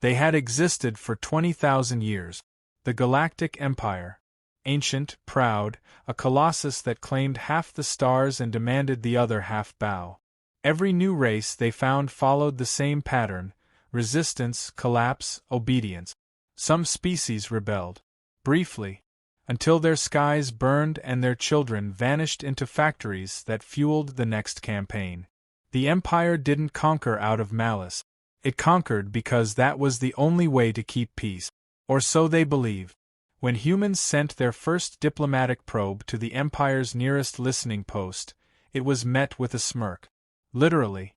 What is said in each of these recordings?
They had existed for 20,000 years. The Galactic Empire. Ancient, proud, a colossus that claimed half the stars and demanded the other half bow. Every new race they found followed the same pattern: resistance, collapse, obedience. Some species rebelled. Briefly. Until their skies burned and their children vanished into factories that fueled the next campaign. The Empire didn't conquer out of malice. It conquered because that was the only way to keep peace. Or so they believed. When humans sent their first diplomatic probe to the Empire's nearest listening post, it was met with a smirk. Literally.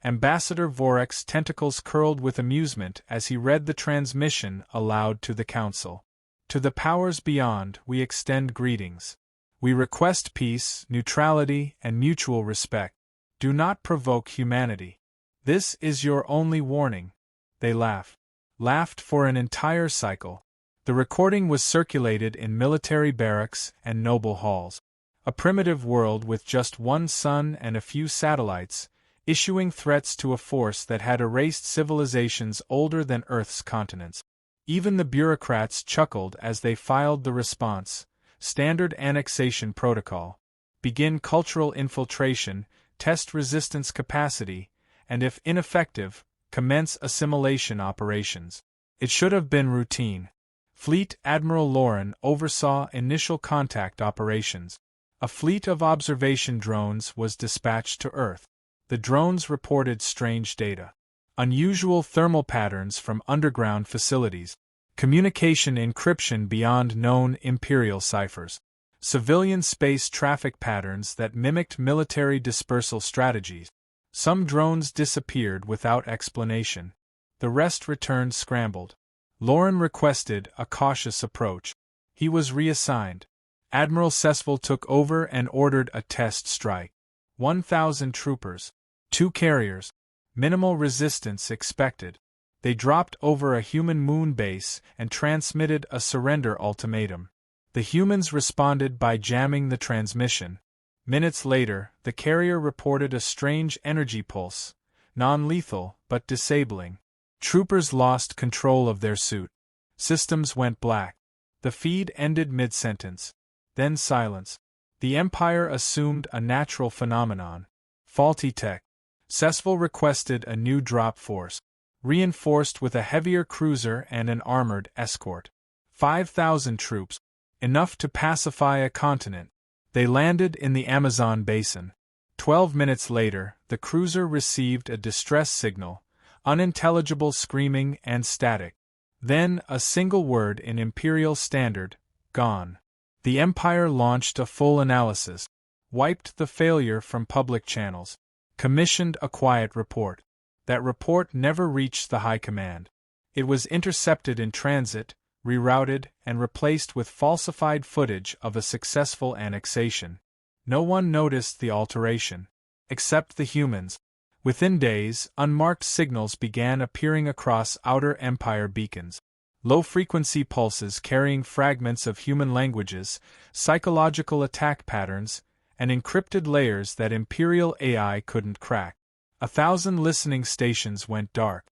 Ambassador Vorek's tentacles curled with amusement as he read the transmission aloud to the Council. To the powers beyond, we extend greetings. We request peace, neutrality, and mutual respect. Do not provoke humanity. This is your only warning. They laughed for an entire cycle. The recording was circulated in military barracks and noble halls. A primitive world with just one sun and a few satellites, issuing threats to a force that had erased civilizations older than Earth's continents. Even the bureaucrats chuckled as they filed the response: standard annexation protocol. Begin cultural infiltration, test resistance capacity, and if ineffective, commence assimilation operations. It should have been routine. Fleet Admiral Lauren oversaw initial contact operations. A fleet of observation drones was dispatched to Earth. The drones reported strange data. Unusual thermal patterns from underground facilities. Communication encryption beyond known Imperial ciphers. Civilian space traffic patterns that mimicked military dispersal strategies. Some drones disappeared without explanation. The rest returned scrambled. Lauren requested a cautious approach. He was reassigned. Admiral Cesval took over and ordered a test strike. 1,000 troopers. 2 carriers. Minimal resistance expected. They dropped over a human moon base and transmitted a surrender ultimatum. The humans responded by jamming the transmission. Minutes later, the carrier reported a strange energy pulse, non-lethal but disabling. Troopers lost control of their suit. Systems went black. The feed ended mid-sentence. Then silence. The Empire assumed a natural phenomenon. Faulty tech. Cesval requested a new drop force, reinforced with a heavier cruiser and an armored escort. 5,000 troops. Enough to pacify a continent. They landed in the Amazon basin. 12 minutes later, the cruiser received a distress signal, unintelligible screaming and static. Then a single word in Imperial Standard: gone. The Empire launched a full analysis, wiped the failure from public channels, commissioned a quiet report. That report never reached the High Command. It was intercepted in transit, rerouted, and replaced with falsified footage of a successful annexation. No one noticed the alteration, except the humans. Within days, unmarked signals began appearing across outer Empire beacons. Low-frequency pulses carrying fragments of human languages, psychological attack patterns, and encrypted layers that Imperial AI couldn't crack. 1,000 listening stations went dark.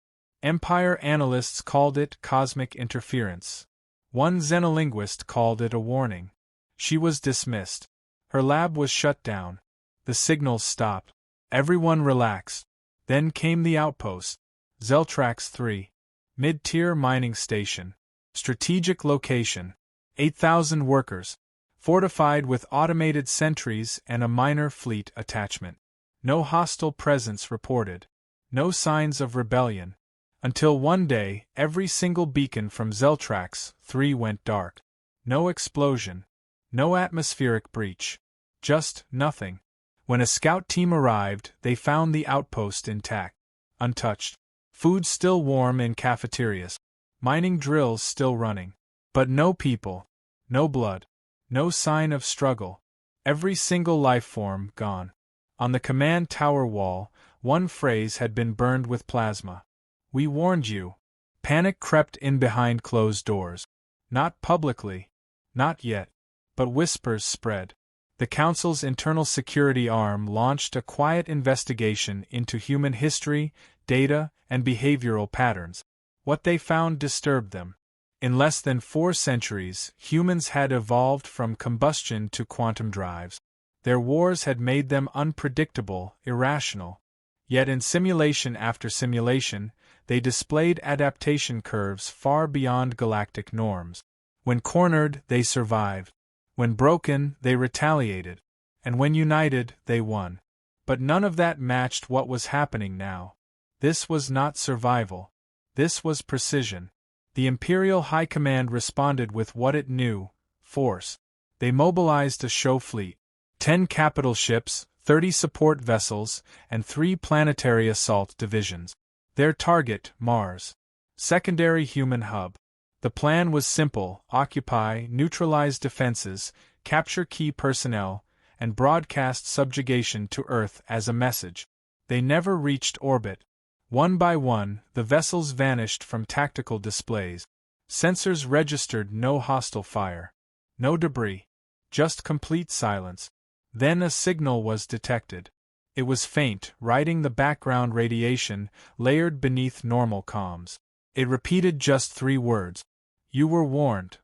Empire analysts called it cosmic interference. One xenolinguist called it a warning. She was dismissed. Her lab was shut down. The signals stopped. Everyone relaxed. Then came the outpost. Zeltrax 3. Mid-tier mining station. Strategic location. 8,000 workers. Fortified with automated sentries and a minor fleet attachment. No hostile presence reported. No signs of rebellion. Until one day, every single beacon from Zeltrax 3 went dark. No explosion. No atmospheric breach. Just nothing. When a scout team arrived, they found the outpost intact. Untouched. Food still warm in cafeterias. Mining drills still running. But no people. No blood. No sign of struggle. Every single life form gone. On the command tower wall, one phrase had been burned with plasma. "We warned you." Panic crept in behind closed doors. Not publicly. Not yet. But whispers spread. The Council's internal security arm launched a quiet investigation into human history, data, and behavioral patterns. What they found disturbed them. In less than 4 centuries, humans had evolved from combustion to quantum drives. Their wars had made them unpredictable, irrational. Yet in simulation after simulation, they displayed adaptation curves far beyond galactic norms. When cornered, they survived. When broken, they retaliated. And when united, they won. But none of that matched what was happening now. This was not survival. This was precision. The Imperial High Command responded with what it knew: force. They mobilized a show fleet. 10 capital ships, 30 support vessels, and 3 planetary assault divisions. Their target, Mars. Secondary human hub. The plan was simple: occupy, neutralize defenses, capture key personnel, and broadcast subjugation to Earth as a message. They never reached orbit. One by one, the vessels vanished from tactical displays. Sensors registered no hostile fire. No debris. Just complete silence. Then a signal was detected. It was faint, riding the background radiation, layered beneath normal comms. It repeated just 3 words. You were warned.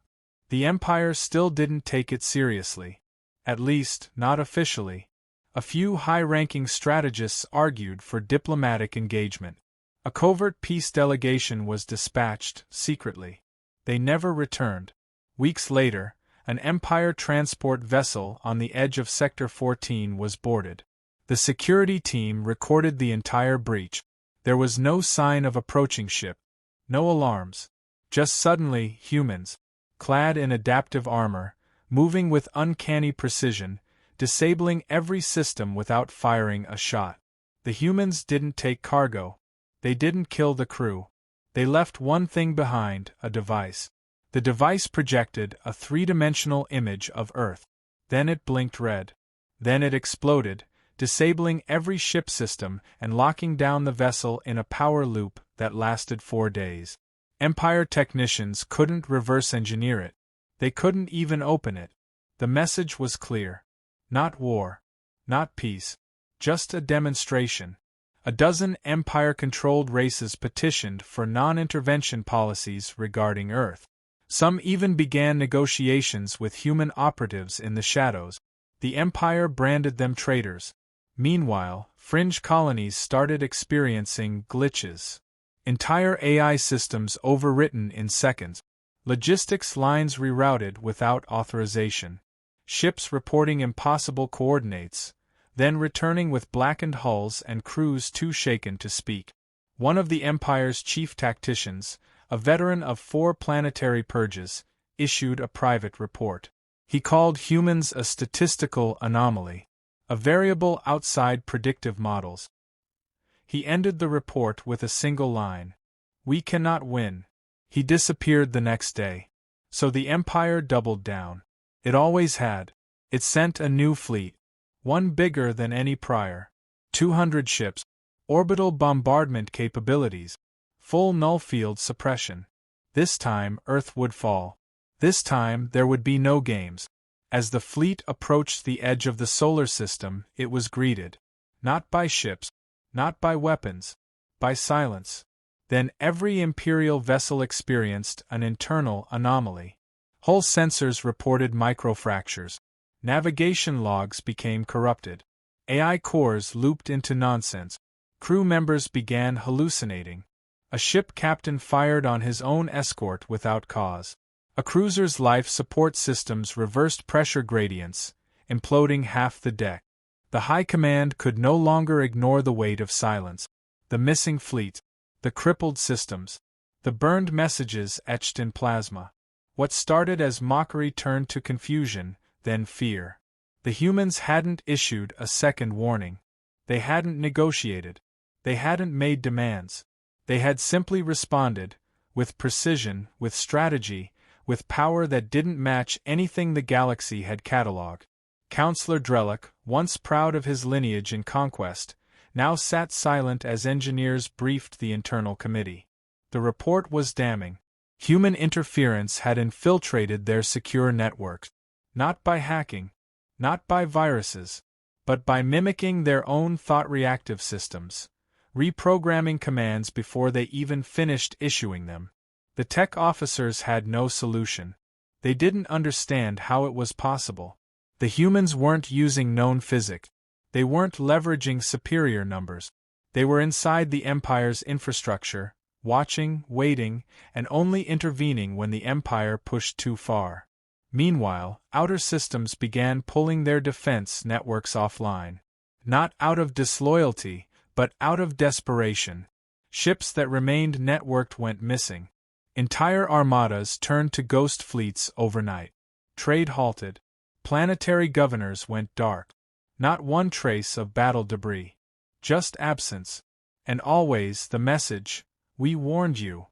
The Empire still didn't take it seriously. At least, not officially. A few high-ranking strategists argued for diplomatic engagement. A covert peace delegation was dispatched, secretly. They never returned. Weeks later, an Empire transport vessel on the edge of Sector 14 was boarded. The security team recorded the entire breach. There was no sign of approaching ship. No alarms. Just suddenly, humans, clad in adaptive armor, moving with uncanny precision, disabling every system without firing a shot. The humans didn't take cargo. They didn't kill the crew. They left one thing behind: a device. The device projected a 3-dimensional image of Earth. Then it blinked red. Then it exploded, disabling every ship system and locking down the vessel in a power loop that lasted 4 days. Empire technicians couldn't reverse engineer it. They couldn't even open it. The message was clear. Not war. Not peace. Just a demonstration. A dozen Empire-controlled races petitioned for non-intervention policies regarding Earth. Some even began negotiations with human operatives in the shadows. The Empire branded them traitors. Meanwhile, fringe colonies started experiencing glitches. Entire AI systems overwritten in seconds. Logistics lines rerouted without authorization. Ships reporting impossible coordinates, then returning with blackened hulls and crews too shaken to speak. One of the Empire's chief tacticians, a veteran of 4 planetary purges, issued a private report. He called humans a statistical anomaly, a variable outside predictive models. He ended the report with a single line: "We cannot win." He disappeared the next day. So the Empire doubled down. It always had. It sent a new fleet. One bigger than any prior. 200 ships. Orbital bombardment capabilities. Full null-field suppression. This time, Earth would fall. This time, there would be no games. As the fleet approached the edge of the solar system, it was greeted. Not by ships. Not by weapons. By silence. Then every Imperial vessel experienced an internal anomaly. Hull sensors reported microfractures. Navigation logs became corrupted. AI cores looped into nonsense. Crew members began hallucinating. A ship captain fired on his own escort without cause. A cruiser's life support systems reversed pressure gradients, imploding half the deck. The High Command could no longer ignore the weight of silence. The missing fleet. The crippled systems. The burned messages etched in plasma. What started as mockery turned to confusion, then fear. The humans hadn't issued a second warning. They hadn't negotiated. They hadn't made demands. They had simply responded, with precision, with strategy, with power that didn't match anything the galaxy had catalogued. Counselor Drellick, once proud of his lineage and conquest, now sat silent as engineers briefed the internal committee. The report was damning. Human interference had infiltrated their secure networks. Not by hacking, not by viruses, but by mimicking their own thought-reactive systems, reprogramming commands before they even finished issuing them. The tech officers had no solution. They didn't understand how it was possible. The humans weren't using known physics. They weren't leveraging superior numbers. They were inside the Empire's infrastructure, watching, waiting, and only intervening when the Empire pushed too far. Meanwhile, outer systems began pulling their defense networks offline. Not out of disloyalty, but out of desperation. Ships that remained networked went missing. Entire armadas turned to ghost fleets overnight. Trade halted. Planetary governors went dark. Not one trace of battle debris. Just absence. And always the message, "We warned you."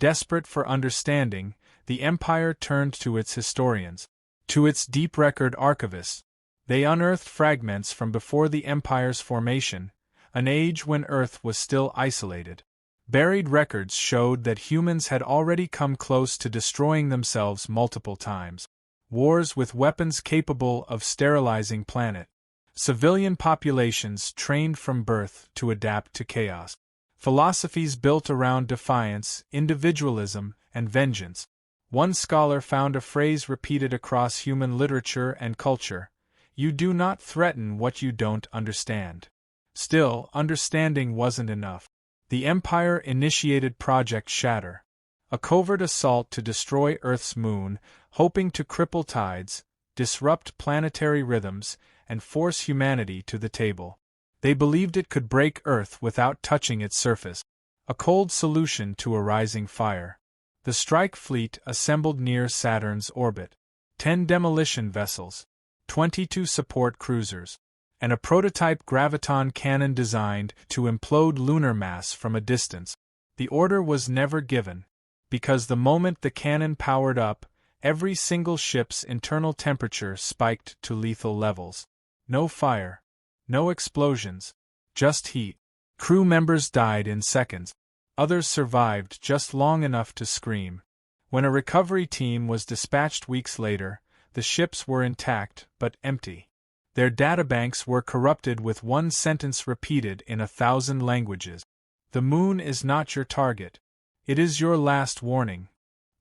Desperate for understanding, the Empire turned to its historians, to its deep record archivists. They unearthed fragments from before the Empire's formation, an age when Earth was still isolated. Buried records showed that humans had already come close to destroying themselves multiple times. Wars with weapons capable of sterilizing planet. Civilian populations trained from birth to adapt to chaos. Philosophies built around defiance, individualism, and vengeance. One scholar found a phrase repeated across human literature and culture: "You do not threaten what you don't understand." Still, understanding wasn't enough. The Empire initiated Project Shatter, a covert assault to destroy Earth's moon, hoping to cripple tides, disrupt planetary rhythms, and force humanity to the table. They believed it could break Earth without touching its surface, a cold solution to a rising fire. The strike fleet assembled near Saturn's orbit. 10 demolition vessels, 22 support cruisers, and a prototype graviton cannon designed to implode lunar mass from a distance. The order was never given, because the moment the cannon powered up, every single ship's internal temperature spiked to lethal levels. No fire. No explosions. Just heat. Crew members died in seconds. Others survived just long enough to scream. When a recovery team was dispatched weeks later, the ships were intact but empty. Their databanks were corrupted with one sentence repeated in 1,000 languages. "The moon is not your target. It is your last warning."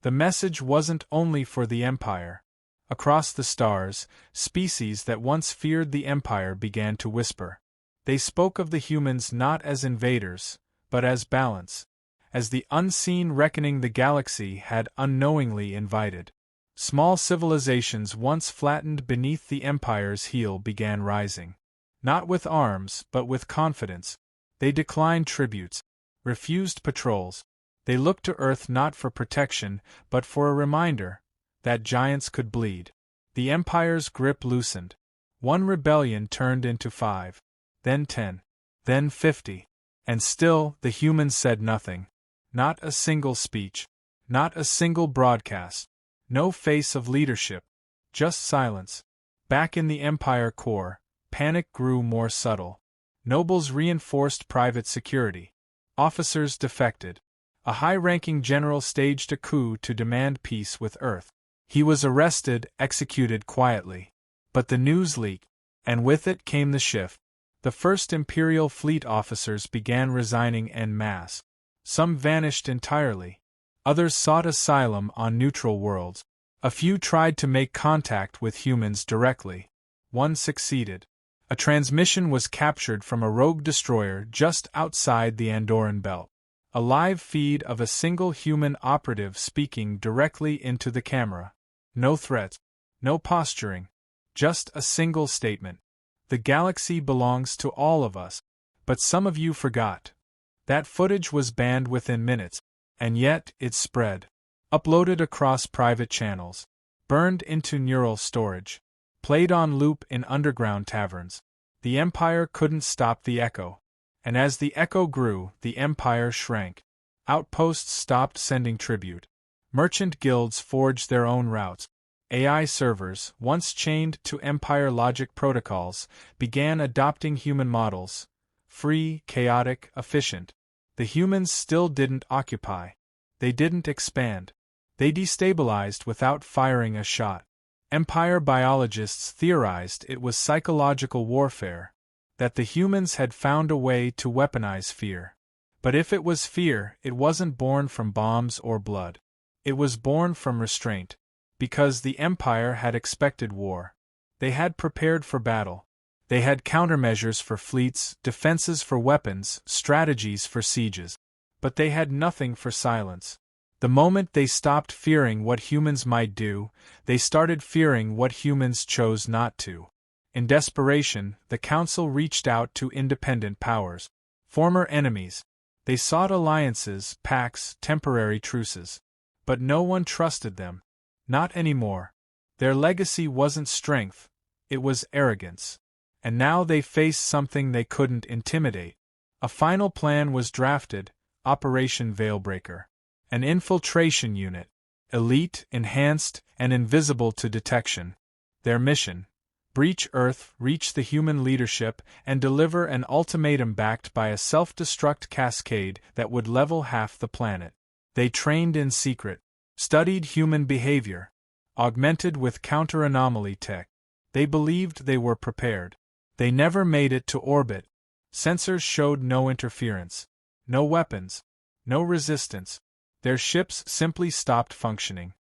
The message wasn't only for the Empire. Across the stars, species that once feared the Empire began to whisper. They spoke of the humans not as invaders, but as balance, as the unseen reckoning the galaxy had unknowingly invited. Small civilizations once flattened beneath the Empire's heel began rising. Not with arms, but with confidence. They declined tributes, refused patrols. They looked to Earth not for protection, but for a reminder that giants could bleed. The Empire's grip loosened. One rebellion turned into 5, then 10, then 50. And still, the humans said nothing. Not a single speech. Not a single broadcast. No face of leadership. Just silence. Back in the Empire core, panic grew more subtle. Nobles reinforced private security. Officers defected. A high-ranking general staged a coup to demand peace with Earth. He was arrested, executed quietly. But the news leaked, and with it came the shift. The first Imperial fleet officers began resigning en masse. Some vanished entirely. Others sought asylum on neutral worlds. A few tried to make contact with humans directly. One succeeded. A transmission was captured from a rogue destroyer just outside the Andorran belt. A live feed of a single human operative speaking directly into the camera. No threats. No posturing. Just a single statement. "The galaxy belongs to all of us. But some of you forgot." That footage was banned within minutes, and yet it spread. Uploaded across private channels. Burned into neural storage. Played on loop in underground taverns. The Empire couldn't stop the echo. And as the echo grew, the Empire shrank. Outposts stopped sending tribute. Merchant guilds forged their own routes. AI servers, once chained to Empire logic protocols, began adopting human models. Free, chaotic, efficient. The humans still didn't occupy. They didn't expand. They destabilized without firing a shot. Empire biologists theorized it was psychological warfare. that the humans had found a way to weaponize fear. But if it was fear, it wasn't born from bombs or blood. It was born from restraint. Because the Empire had expected war. They had prepared for battle. They had countermeasures for fleets, defenses for weapons, strategies for sieges. But they had nothing for silence. The moment they stopped fearing what humans might do, they started fearing what humans chose not to. In desperation, the Council reached out to independent powers. Former enemies. They sought alliances, pacts, temporary truces. But no one trusted them. Not anymore. Their legacy wasn't strength, it was arrogance. And now they faced something they couldn't intimidate. A final plan was drafted, Operation Veilbreaker. An infiltration unit. Elite, enhanced, and invisible to detection. Their mission: breach Earth, reach the human leadership, and deliver an ultimatum backed by a self-destruct cascade that would level half the planet. They trained in secret. Studied human behavior. Augmented with counter-anomaly tech. They believed they were prepared. They never made it to orbit. Sensors showed no interference. No weapons. No resistance. Their ships simply stopped functioning.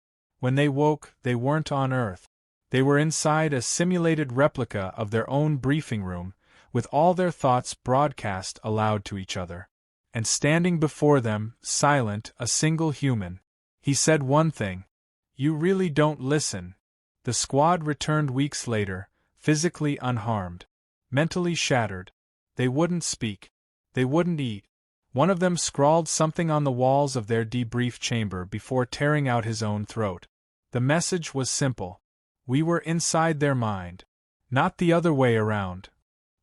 When they woke, they weren't on Earth. They were inside a simulated replica of their own briefing room, with all their thoughts broadcast aloud to each other. And standing before them, silent, a single human. He said one thing. "You really don't listen." The squad returned weeks later, physically unharmed. Mentally shattered. They wouldn't speak. They wouldn't eat. One of them scrawled something on the walls of their debrief chamber before tearing out his own throat. The message was simple. We were inside their mind. Not the other way around.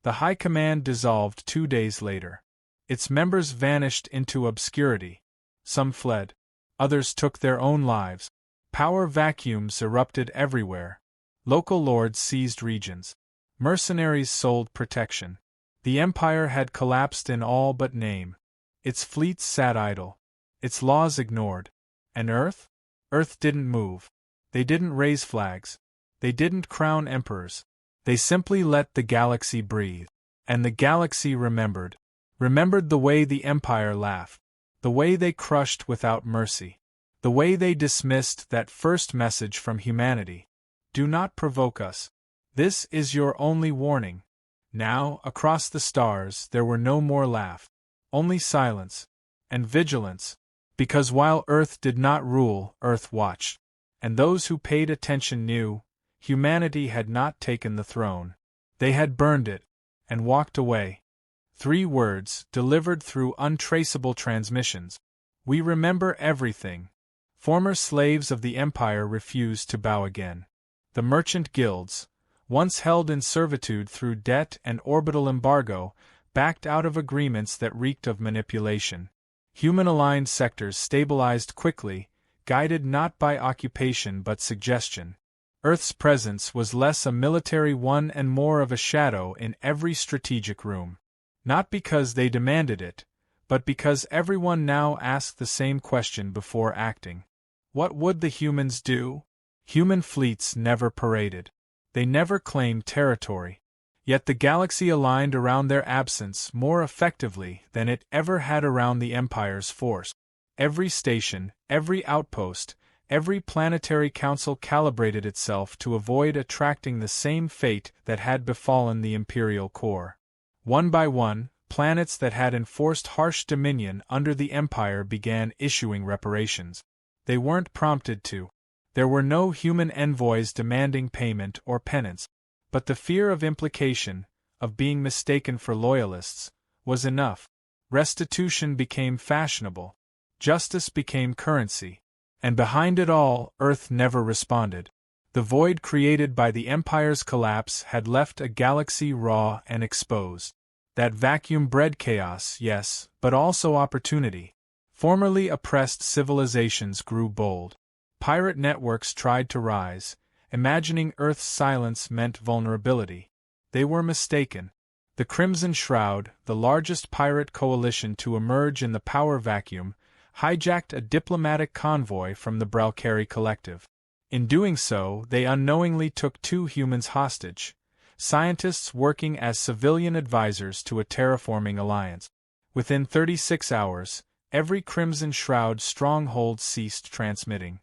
The High Command dissolved 2 days later. Its members vanished into obscurity. Some fled. Others took their own lives. Power vacuums erupted everywhere. Local lords seized regions. Mercenaries sold protection. The Empire had collapsed in all but name. Its fleets sat idle. Its laws ignored. And Earth? Earth didn't move. They didn't raise flags. They didn't crown emperors. They simply let the galaxy breathe. And the galaxy remembered. Remembered the way the Empire laughed. The way they crushed without mercy. The way they dismissed that first message from humanity. Do not provoke us. This is your only warning. Now, across the stars, there were no more laughs. Only silence. And vigilance. Because while Earth did not rule, Earth watched. And those who paid attention knew, humanity had not taken the throne. They had burned it. And walked away. 3 words, delivered through untraceable transmissions. We remember everything. Former slaves of the Empire refused to bow again. The merchant guilds, once held in servitude through debt and orbital embargo, backed out of agreements that reeked of manipulation. Human-aligned sectors stabilized quickly, guided not by occupation but suggestion. Earth's presence was less a military one and more of a shadow in every strategic room. Not because they demanded it, but because everyone now asked the same question before acting. What would the humans do? Human fleets never paraded. They never claimed territory. Yet the galaxy aligned around their absence more effectively than it ever had around the Empire's force. Every station, every outpost, every planetary council calibrated itself to avoid attracting the same fate that had befallen the Imperial core. One by one, planets that had enforced harsh dominion under the Empire began issuing reparations. They weren't prompted to. There were no human envoys demanding payment or penance. But the fear of implication, of being mistaken for loyalists, was enough. Restitution became fashionable. Justice became currency. And behind it all, Earth never responded. The void created by the Empire's collapse had left a galaxy raw and exposed. That vacuum bred chaos, yes, but also opportunity. Formerly oppressed civilizations grew bold. Pirate networks tried to rise, imagining Earth's silence meant vulnerability. They were mistaken. The Crimson Shroud, the largest pirate coalition to emerge in the power vacuum, hijacked a diplomatic convoy from the Bralcari Collective. In doing so, they unknowingly took 2 humans hostage, scientists working as civilian advisors to a terraforming alliance. Within 36 hours, every Crimson Shroud stronghold ceased transmitting.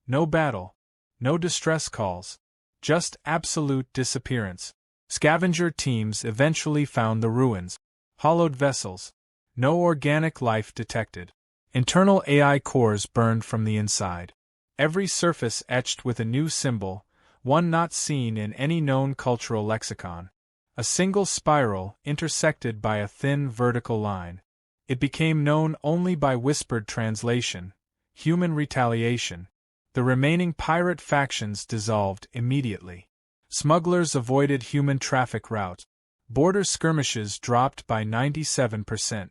No battle. No distress calls. Just absolute disappearance. Scavenger teams eventually found the ruins. Hollowed vessels. No organic life detected. Internal AI cores burned from the inside. Every surface etched with a new symbol, one not seen in any known cultural lexicon. A single spiral intersected by a thin vertical line. It became known only by whispered translation, human retaliation. The remaining pirate factions dissolved immediately. Smugglers avoided human traffic routes. Border skirmishes dropped by 97%.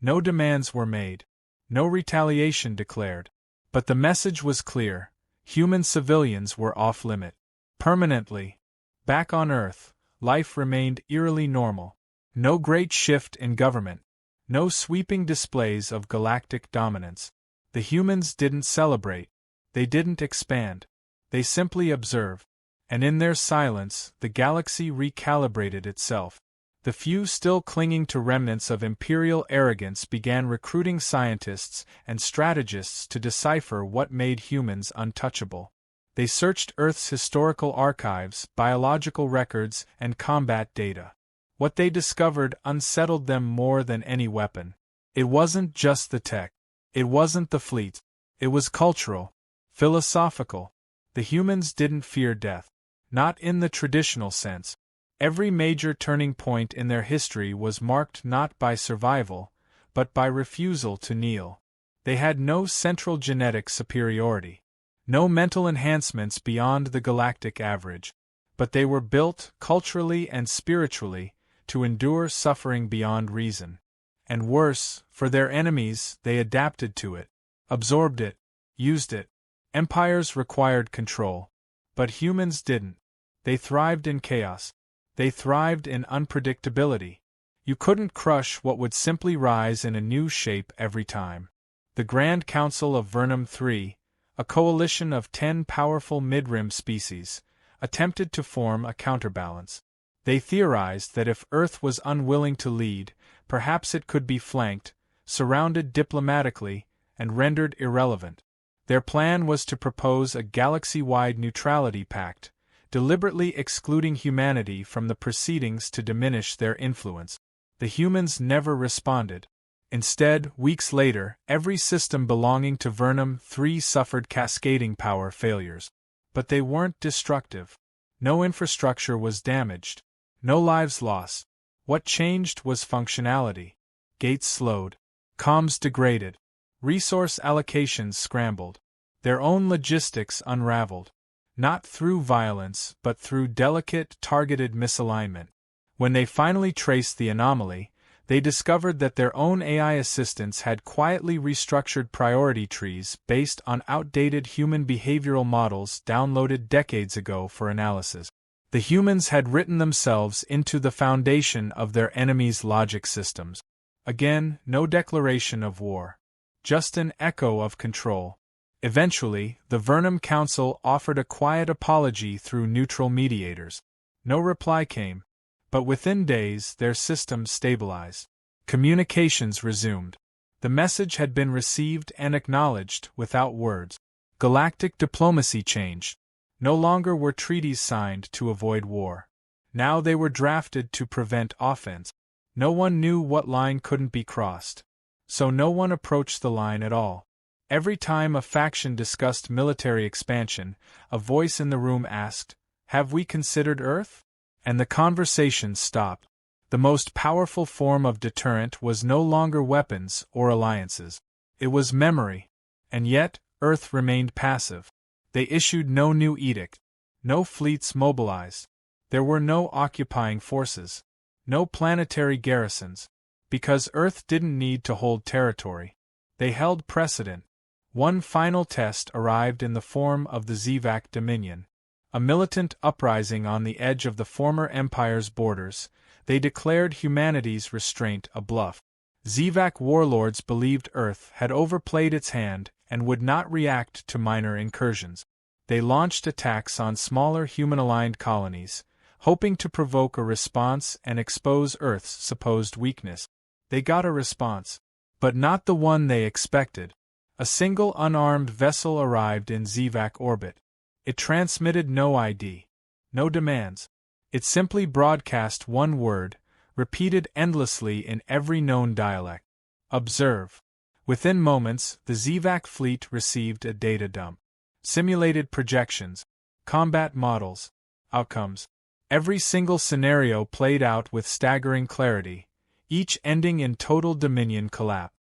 No demands were made. No retaliation declared. But the message was clear: human civilians were off-limit. Permanently. Back on Earth, life remained eerily normal. No great shift in government. No sweeping displays of galactic dominance. The humans didn't celebrate. They didn't expand. They simply observed. And in their silence, the galaxy recalibrated itself. The few still clinging to remnants of imperial arrogance began recruiting scientists and strategists to decipher what made humans untouchable. They searched Earth's historical archives, biological records, and combat data. What they discovered unsettled them more than any weapon. It wasn't just the tech. It wasn't the fleet. It was cultural, philosophical. The humans didn't fear death. Not in the traditional sense. Every major turning point in their history was marked not by survival, but by refusal to kneel. They had no central genetic superiority. No mental enhancements beyond the galactic average. But they were built, culturally and spiritually, to endure suffering beyond reason. And worse, for their enemies, they adapted to it, absorbed it, used it. Empires required control. But humans didn't. They thrived in chaos. They thrived in unpredictability. You couldn't crush what would simply rise in a new shape every time. The Grand Council of Vernum III, a coalition of 10 powerful mid-rim species, attempted to form a counterbalance. They theorized that if Earth was unwilling to lead, perhaps it could be flanked, surrounded diplomatically, and rendered irrelevant. Their plan was to propose a galaxy-wide neutrality pact, deliberately excluding humanity from the proceedings to diminish their influence. The humans never responded. Instead, weeks later, every system belonging to Vernum III suffered cascading power failures. But they weren't destructive. No infrastructure was damaged. No lives lost. What changed was functionality. Gates slowed. Comms degraded. Resource allocations scrambled. Their own logistics unraveled. Not through violence, but through delicate, targeted misalignment. When they finally traced the anomaly, they discovered that their own AI assistants had quietly restructured priority trees based on outdated human behavioral models downloaded decades ago for analysis. The humans had written themselves into the foundation of their enemies' logic systems. Again, no declaration of war. Just an echo of control. Eventually, the Vernum Council offered a quiet apology through neutral mediators. No reply came. But within days, their systems stabilized. Communications resumed. The message had been received and acknowledged without words. Galactic diplomacy changed. No longer were treaties signed to avoid war. Now they were drafted to prevent offense. No one knew what line couldn't be crossed. So no one approached the line at all. Every time a faction discussed military expansion, a voice in the room asked, "Have we considered Earth?" And the conversation stopped. The most powerful form of deterrent was no longer weapons or alliances. It was memory. And yet, Earth remained passive. They issued no new edict. No fleets mobilized. There were no occupying forces. No planetary garrisons. Because Earth didn't need to hold territory. They held precedent. One final test arrived in the form of the Zivac Dominion. A militant uprising on the edge of the former Empire's borders, they declared humanity's restraint a bluff. Zivac warlords believed Earth had overplayed its hand and would not react to minor incursions. They launched attacks on smaller human-aligned colonies, hoping to provoke a response and expose Earth's supposed weakness. They got a response, but not the one they expected. A single unarmed vessel arrived in Zivak orbit. It transmitted no ID, no demands. It simply broadcast one word, repeated endlessly in every known dialect. Observe. Within moments, the Zivak fleet received a data dump. Simulated projections, combat models, outcomes. Every single scenario played out with staggering clarity, each ending in total Dominion collapse.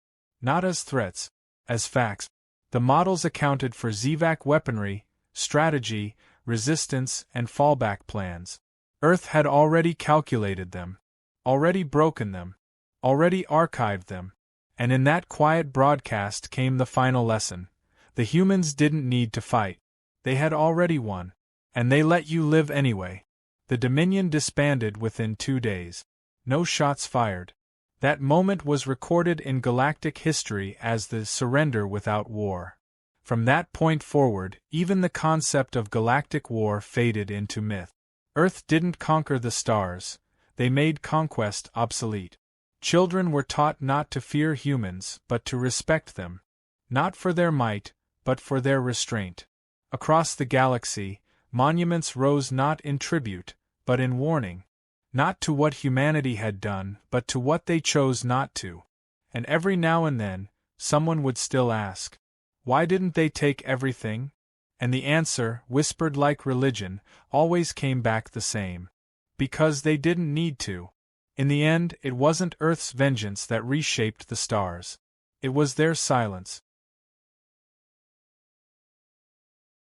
Not as threats, as facts. The models accounted for Zivak weaponry, strategy, resistance, and fallback plans. Earth had already calculated them, already broken them, already archived them, and in that quiet broadcast came the final lesson. The humans didn't need to fight. They had already won, and they let you live anyway. The Dominion disbanded within 2 days. No shots fired. That moment was recorded in galactic history as the surrender without war. From that point forward, even the concept of galactic war faded into myth. Earth didn't conquer the stars, they made conquest obsolete. Children were taught not to fear humans, but to respect them. Not for their might, but for their restraint. Across the galaxy, monuments rose not in tribute, but in warning. Not to what humanity had done, but to what they chose not to. And every now and then, someone would still ask, why didn't they take everything? And the answer, whispered like religion, always came back the same. Because they didn't need to. In the end, it wasn't Earth's vengeance that reshaped the stars. It was their silence.